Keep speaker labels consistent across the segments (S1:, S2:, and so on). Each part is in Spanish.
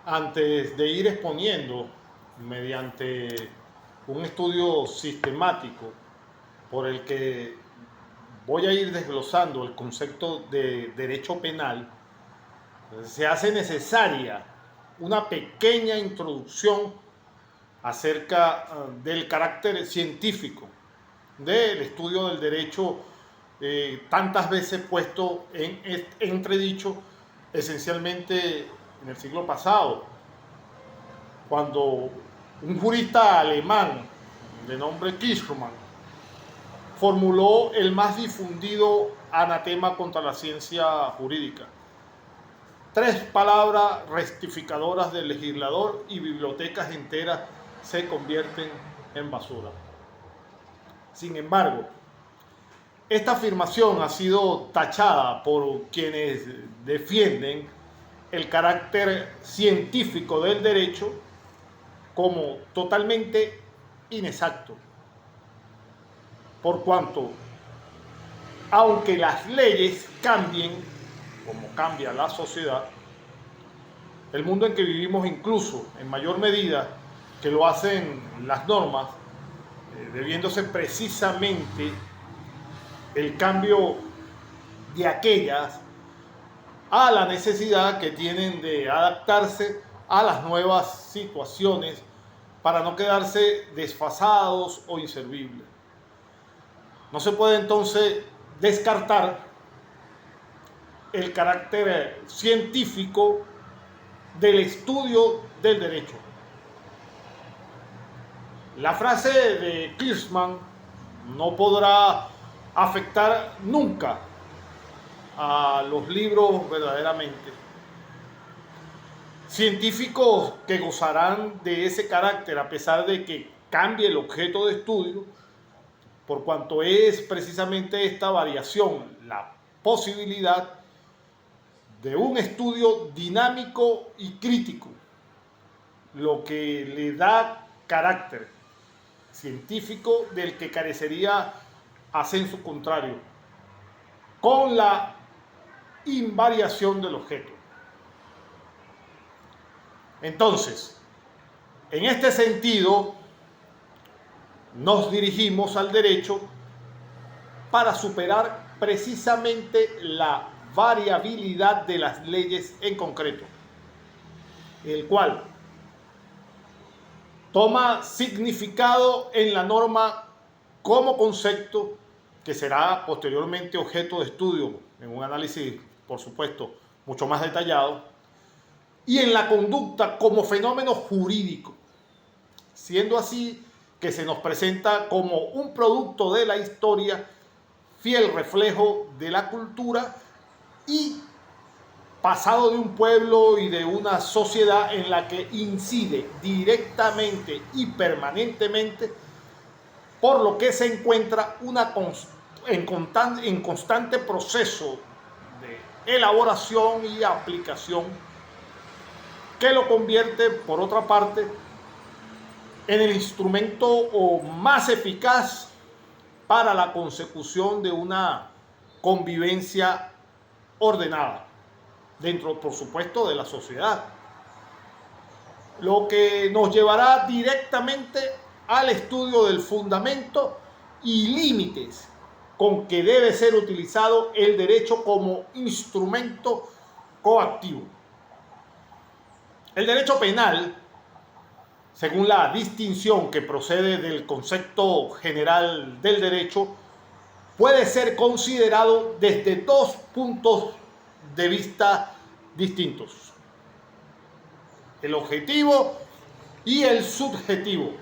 S1: Antes de ir exponiendo mediante un estudio sistemático por el que voy a ir desglosando el concepto de derecho penal, se hace necesaria una pequeña introducción acerca del carácter científico del estudio del derecho, tantas veces puesto en entredicho, esencialmente en el siglo pasado, cuando un jurista alemán de nombre Kirchmann formuló el más difundido anatema contra la ciencia jurídica. 3 palabras rectificadoras del legislador y bibliotecas enteras se convierten en basura. Sin embargo, esta afirmación ha sido tachada por quienes defienden el carácter científico del derecho como totalmente inexacto, por cuanto, aunque las leyes cambien, como cambia la sociedad, el mundo en que vivimos, incluso en mayor medida que lo hacen las normas, debiéndose precisamente el cambio de aquellas a la necesidad que tienen de adaptarse a las nuevas situaciones para no quedarse desfasados o inservibles. No se puede entonces descartar el carácter científico del estudio del derecho. La frase de Kirchmann no podrá afectar nunca a los libros verdaderamente. Científicos que gozarán de ese carácter a pesar de que cambie el objeto de estudio, por cuanto es precisamente esta variación la posibilidad de un estudio dinámico y crítico, lo que le da carácter científico del que carecería a sensu contrario, con la invariación del objeto. Entonces, en este sentido, nos dirigimos al derecho para superar precisamente la variabilidad de las leyes en concreto, el cual toma significado en la norma como concepto que será posteriormente objeto de estudio en un análisis, por supuesto, mucho más detallado, y en la conducta como fenómeno jurídico, siendo así que se nos presenta como un producto de la historia, fiel reflejo de la cultura y pasado de un pueblo y de una sociedad en la que incide directamente y permanentemente, por lo que se encuentra en constante proceso de elaboración y aplicación, que lo convierte, por otra parte, en el instrumento más eficaz para la consecución de una convivencia ordenada, dentro, por supuesto, de la sociedad. Lo que nos llevará directamente al estudio del fundamento y límites con que debe ser utilizado el derecho como instrumento coactivo. El derecho penal, según la distinción que procede del concepto general del derecho, puede ser considerado desde 2 puntos de vista distintos: el objetivo y el subjetivo.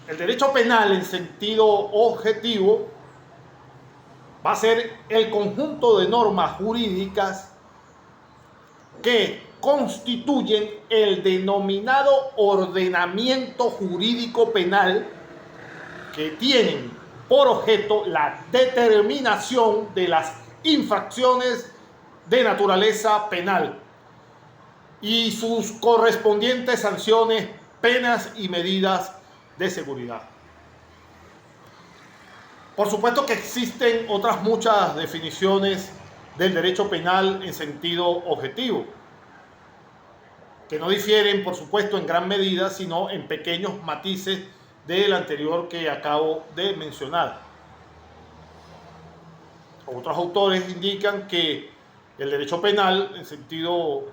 S1: El derecho penal en sentido objetivo va a ser el conjunto de normas jurídicas que constituyen el denominado ordenamiento jurídico penal, que tienen por objeto la determinación de las infracciones de naturaleza penal y sus correspondientes sanciones, penas y medidas de seguridad. Por supuesto que existen otras muchas definiciones del derecho penal en sentido objetivo, que no difieren, por supuesto, en gran medida, sino en pequeños matices del anterior que acabo de mencionar. Otros autores indican que el derecho penal, en sentido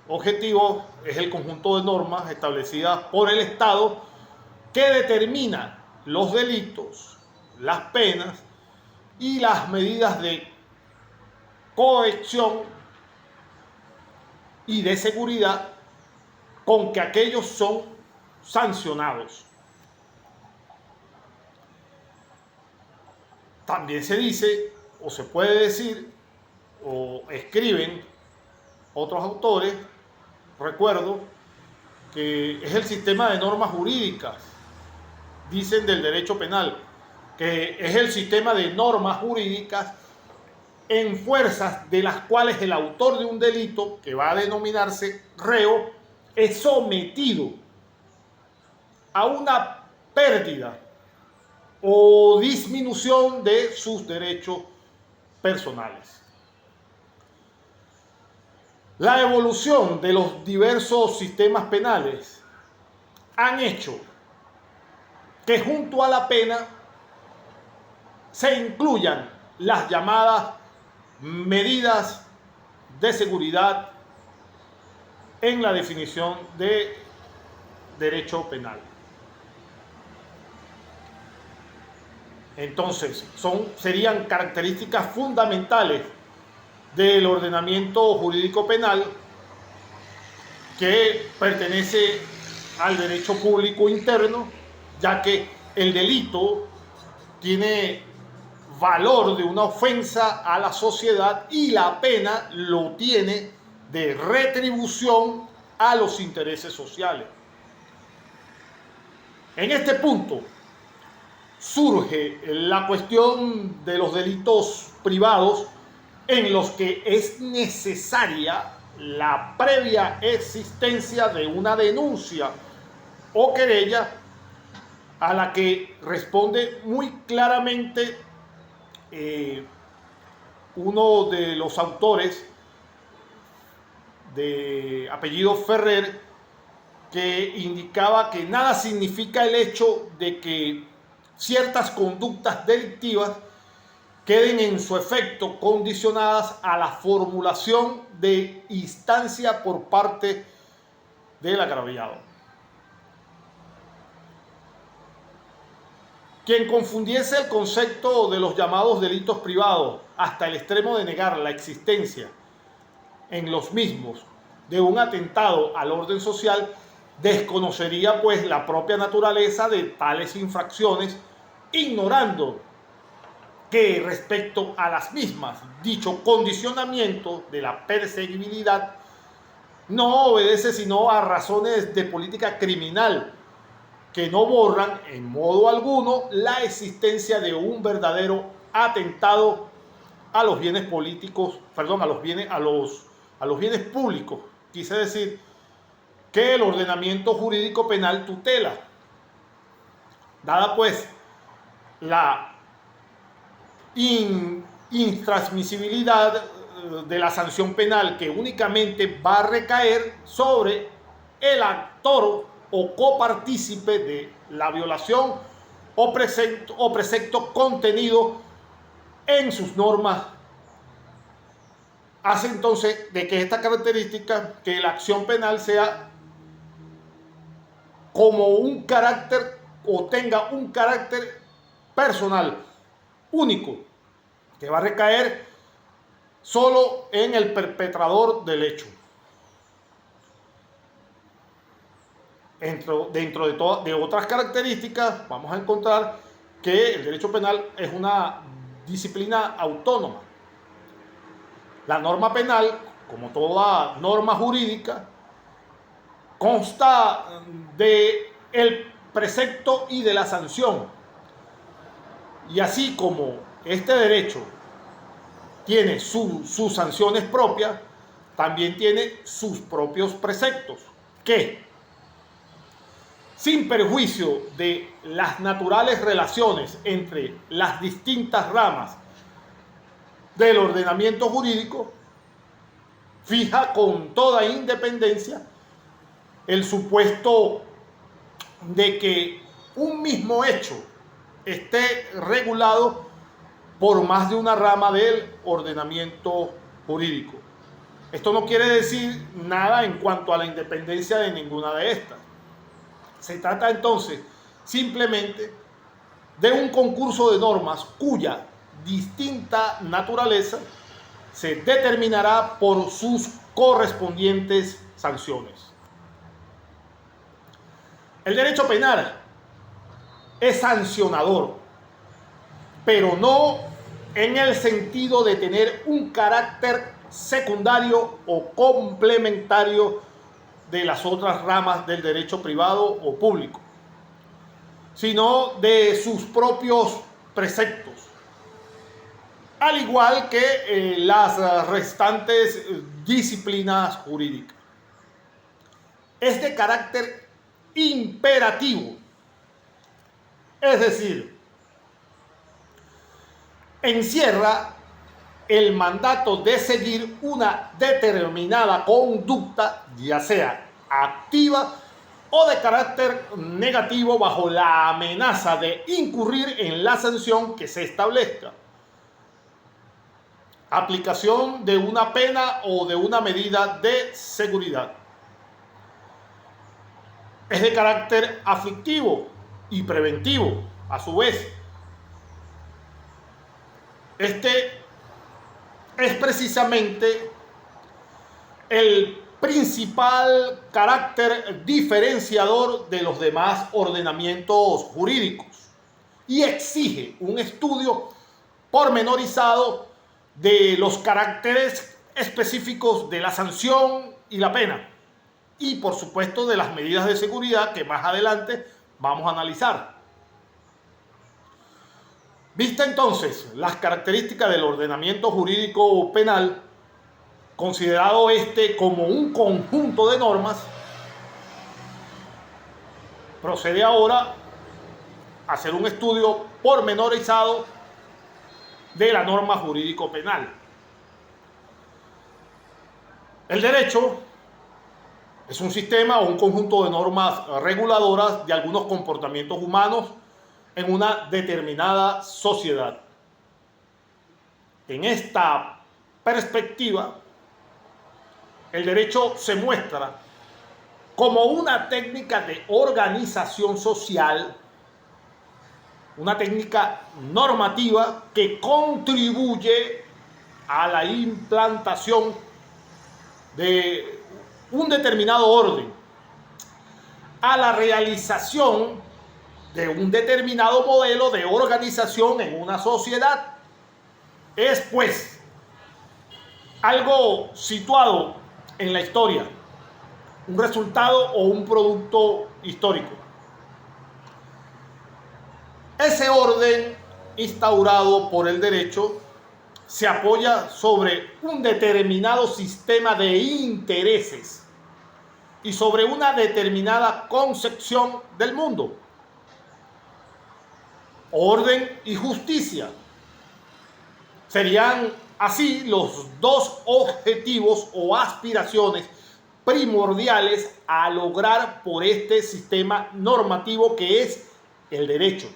S1: objetivo, es el conjunto de normas establecidas por el Estado que determina los delitos, las penas y las medidas de coerción y de seguridad con que aquellos son sancionados. También se dice, o se puede decir, o escriben otros autores, recuerdo, que es el sistema de normas jurídicas, dicen del derecho penal, que es el sistema de normas jurídicas en fuerzas de las cuales el autor de un delito, que va a denominarse reo, es sometido a una pérdida o disminución de sus derechos personales. La evolución de los diversos sistemas penales han hecho que junto a la pena se incluyan las llamadas medidas de seguridad en la definición de derecho penal. Entonces, serían características fundamentales del ordenamiento jurídico penal que pertenece al derecho público interno, ya que el delito tiene valor de una ofensa a la sociedad y la pena lo tiene de retribución a los intereses sociales. En este punto surge la cuestión de los delitos privados en los que es necesaria la previa existencia de una denuncia o querella a la que responde muy claramente uno de los autores de apellido Ferrer, que indicaba que nada significa el hecho de que ciertas conductas delictivas queden en su efecto condicionadas a la formulación de instancia por parte del agraviado. Quien confundiese el concepto de los llamados delitos privados hasta el extremo de negar la existencia en los mismos de un atentado al orden social, desconocería pues la propia naturaleza de tales infracciones, ignorando que respecto a las mismas, dicho condicionamiento de la perseguibilidad no obedece sino a razones de política criminal que no borran en modo alguno la existencia de un verdadero atentado a los bienes políticos, perdón, a los bienes públicos. Quise decir que el ordenamiento jurídico penal tutela. Dada pues la intransmisibilidad de la sanción penal que únicamente va a recaer sobre el actor o copartícipe de la violación o precepto contenido en sus normas, hace entonces de que esta característica, que la acción penal sea como un carácter o tenga un carácter personal, único, que va a recaer solo en el perpetrador del hecho. Dentro de otras características, vamos a encontrar que el derecho penal es una disciplina autónoma. La norma penal, como toda norma jurídica, consta del precepto y de la sanción. Y así como este derecho tiene sus sanciones propias, también tiene sus propios preceptos, que, sin perjuicio de las naturales relaciones entre las distintas ramas del ordenamiento jurídico fija con toda independencia el supuesto de que un mismo hecho esté regulado por más de una rama del ordenamiento jurídico. Esto no quiere decir nada en cuanto a la independencia de ninguna de estas. Se trata entonces simplemente de un concurso de normas cuya distinta naturaleza se determinará por sus correspondientes sanciones. El derecho penal es sancionador, pero no en el sentido de tener un carácter secundario o complementario de las otras ramas del derecho privado o público, sino de sus propios preceptos, al igual que las restantes disciplinas jurídicas. Es de carácter imperativo, es decir, encierra el mandato de seguir una determinada conducta, ya sea activa o de carácter negativo, bajo la amenaza de incurrir en la sanción que se establezca. Aplicación de una pena o de una medida de seguridad. Es de carácter aflictivo y preventivo, a su vez. Este es precisamente el principal carácter diferenciador de los demás ordenamientos jurídicos y exige un estudio pormenorizado de los caracteres específicos de la sanción y la pena, y por supuesto de las medidas de seguridad que más adelante vamos a analizar. Vista entonces las características del ordenamiento jurídico penal, considerado este como un conjunto de normas, procede ahora a hacer un estudio pormenorizado de la norma jurídico penal. El derecho es un sistema o un conjunto de normas reguladoras de algunos comportamientos humanos en una determinada sociedad. En esta perspectiva, el derecho se muestra como una técnica de organización social, una técnica normativa que contribuye a la implantación de un determinado orden, a la realización de un determinado modelo de organización en una sociedad. Es pues algo situado en la historia, un resultado o un producto histórico. Ese orden instaurado por el derecho se apoya sobre un determinado sistema de intereses y sobre una determinada concepción del mundo. Orden y justicia serían así los dos objetivos o aspiraciones primordiales a lograr por este sistema normativo que es el derecho.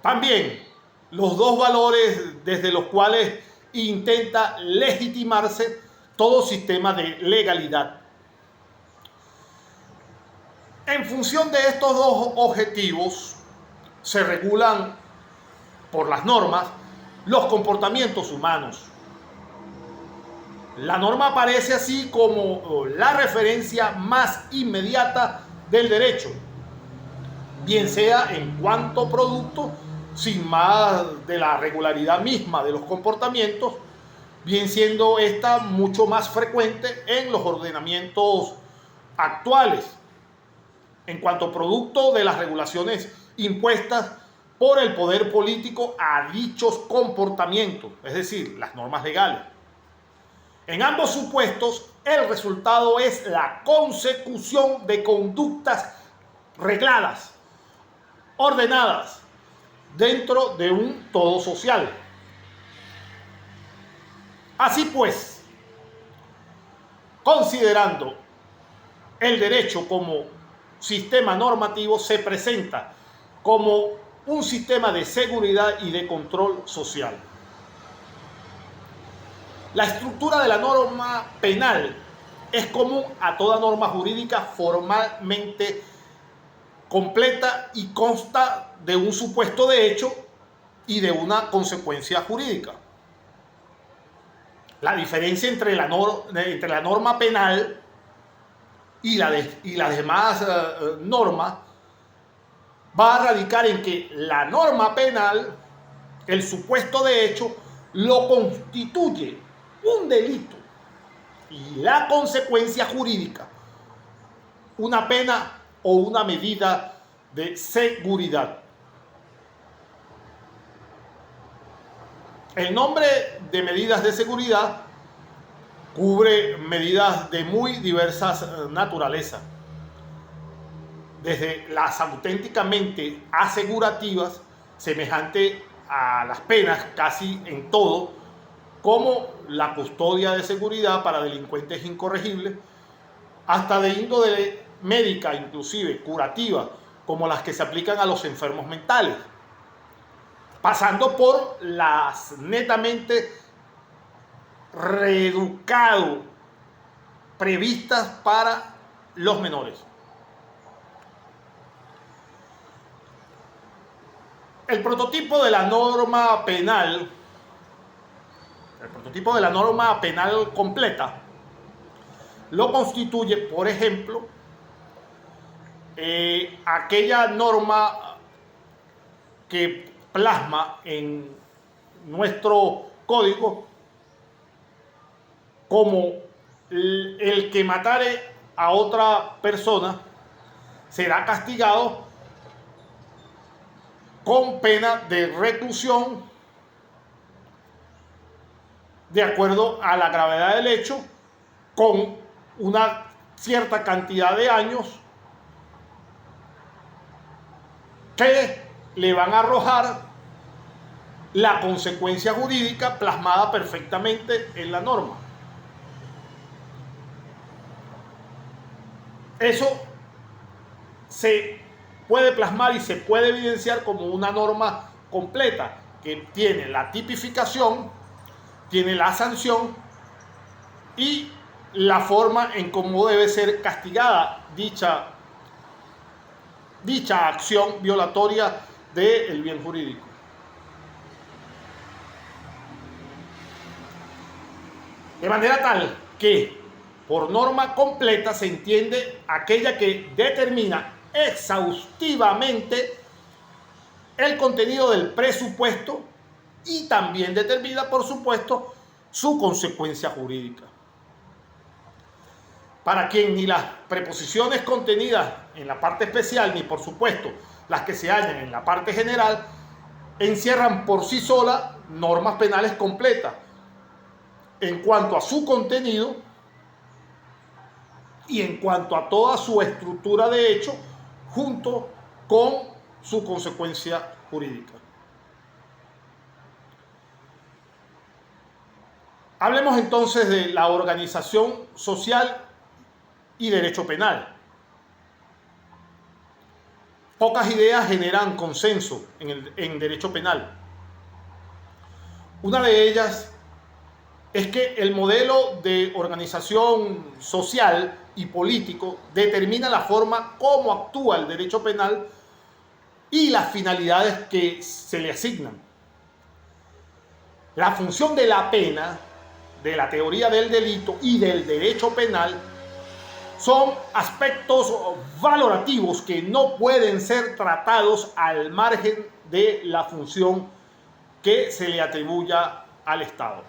S1: También los dos valores desde los cuales intenta legitimarse todo sistema de legalidad. En función de estos dos objetivos, se regulan por las normas los comportamientos humanos. La norma aparece así como la referencia más inmediata del derecho, bien sea en cuanto producto, sin más de la regularidad misma de los comportamientos, bien siendo esta mucho más frecuente en los ordenamientos actuales, en cuanto producto de las regulaciones impuestas por el poder político a dichos comportamientos, es decir, las normas legales. En ambos supuestos, el resultado es la consecución de conductas regladas, ordenadas, dentro de un todo social. Así pues, considerando el derecho como sistema normativo, se presenta como un sistema de seguridad y de control social. La estructura de la norma penal es común a toda norma jurídica formalmente completa y consta de un supuesto de hecho y de una consecuencia jurídica. La diferencia entre la norma penal y las demás normas va a radicar en que la norma penal, el supuesto de hecho, lo constituye un delito y la consecuencia jurídica, una pena o una medida de seguridad. El nombre de medidas de seguridad cubre medidas de muy diversas naturalezas, desde las auténticamente asegurativas, semejante a las penas casi en todo, como la custodia de seguridad para delincuentes incorregibles, hasta de índole médica, inclusive curativa, como las que se aplican a los enfermos mentales, pasando por las netamente reeducado previstas para los menores. El prototipo de la norma penal completa lo constituye, por ejemplo, aquella norma que plasma en nuestro código como el que matare a otra persona será castigado con pena de reclusión de acuerdo a la gravedad del hecho, con una cierta cantidad de años que le van a arrojar la consecuencia jurídica plasmada perfectamente en la norma. Eso se puede plasmar y se puede evidenciar como una norma completa que tiene la tipificación, tiene la sanción y la forma en cómo debe ser castigada dicha acción violatoria del bien jurídico. De manera tal que por norma completa se entiende aquella que determina exhaustivamente el contenido del presupuesto y también determina, por supuesto, su consecuencia jurídica. Para quien ni las preposiciones contenidas en la parte especial, ni por supuesto las que se hallan en la parte general, encierran por sí solas normas penales completas en cuanto a su contenido y en cuanto a toda su estructura de hecho, junto con su consecuencia jurídica. Hablemos entonces de la organización social y derecho penal. Pocas ideas generan consenso en derecho penal. Una de ellas es que el modelo de organización social y político determina la forma como actúa el derecho penal y las finalidades que se le asignan. La función de la pena, de la teoría del delito y del derecho penal son aspectos valorativos que no pueden ser tratados al margen de la función que se le atribuya al Estado.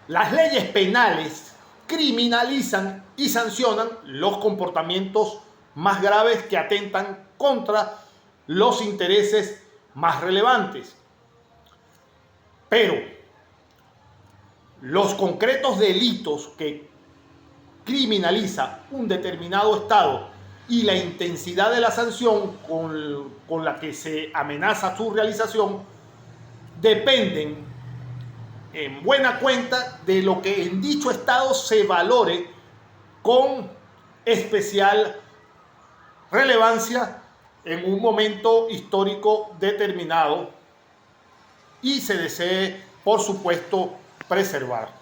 S1: Las leyes penales criminalizan y sancionan los comportamientos más graves que atentan contra los intereses más relevantes. Pero los concretos delitos que criminaliza un determinado Estado y la intensidad de la sanción con la que se amenaza su realización dependen en buena cuenta de lo que en dicho estado se valore con especial relevancia en un momento histórico determinado y se desee, por supuesto, preservar.